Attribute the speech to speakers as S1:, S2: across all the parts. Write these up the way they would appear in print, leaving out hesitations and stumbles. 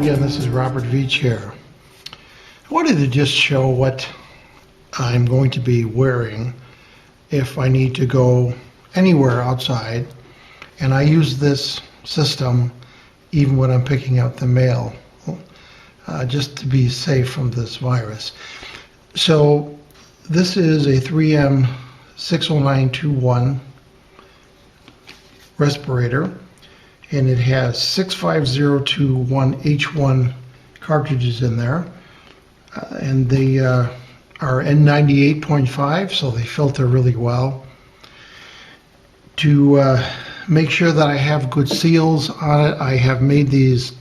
S1: again, this is Robert Veach here. I wanted to just show what I'm going to be wearing if I need to go anywhere outside, and I use this system even when I'm picking up the mail, just to be safe from this virus. So this is a 3M 60921 respirator, and it has 65021H1 cartridges in there, and they are N98.5, so they filter really well. To make sure that I have good seals on it, I have made these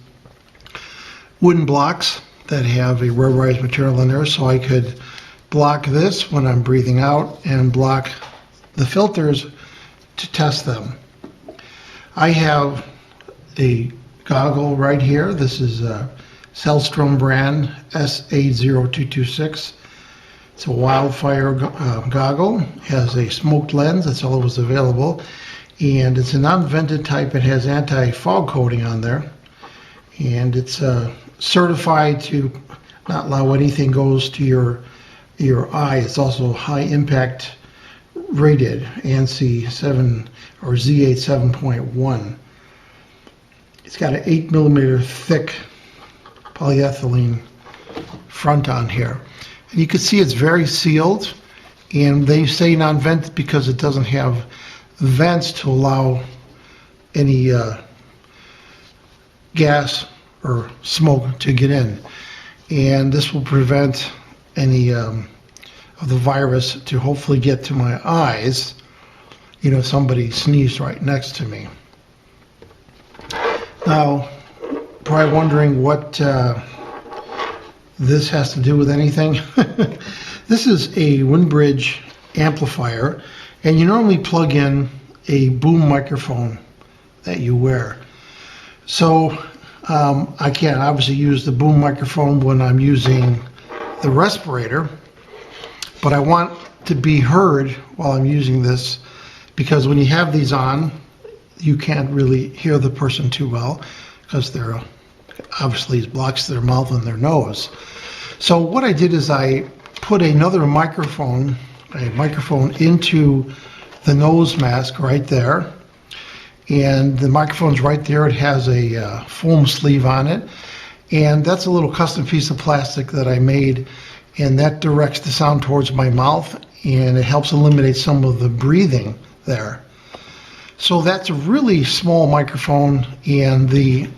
S1: wooden blocks that have a rubberized material in there, so I could block this when I'm breathing out and block the filters to test them. I have a goggle right here. This is a Sellstrom brand SA0226. It's a Wildfire goggle. It has a smoked lens. That's all that was available. And it's a non-vented type. It has anti-fog coating on there. And it's certified to not allow anything goes to your eye. It's also high impact rated, ANSI 7 or Z8 7.1. It's got an 8mm thick polyethylene front on here. And you can see it's very sealed, and they say non-vented because it doesn't have vents to allow any gas or smoke to get in. And this will prevent any of the virus to hopefully get to my eyes. You know, somebody sneezed right next to me. Now, probably wondering what this has to do with anything. This is a Windbridge amplifier, and you normally plug in a boom microphone that you wear. So I can't obviously use the boom microphone when I'm using the respirator, but I want to be heard while I'm using this, because when you have these on, you can't really hear the person too well because they're obviously it blocks their mouth and their nose. So what I did is I put another microphone into the nose mask right there, and the microphone's right there. It has a foam sleeve on it, and that's a little custom piece of plastic that I made, and that directs the sound towards my mouth, and it helps eliminate some of the breathing there. So that's a really small microphone, and the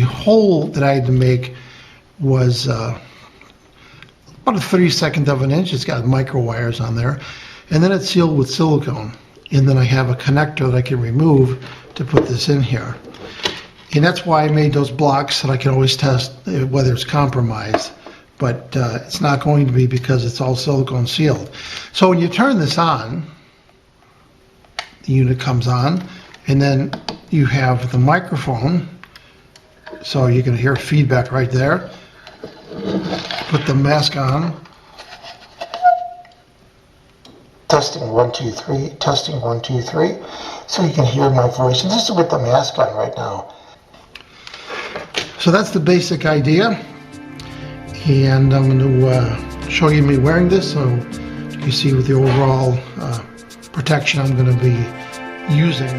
S1: hole that I had to make was about a 32nd of an inch. It's got micro wires on there, and then it's sealed with silicone. And then I have a connector that I can remove to put this in here. And that's why I made those blocks, so that I can always test whether it's compromised. But it's not going to be, because it's all silicone sealed. So when you turn this on, the unit comes on, and then you have the microphone, so you can hear feedback right there. Put the mask on. Testing 1 2 3. Testing 1 2 3. So you can hear my voice. And this is with the mask on right now. So that's the basic idea, and I'm going to show you me wearing this, so you can see with the overall protection I'm going to be using.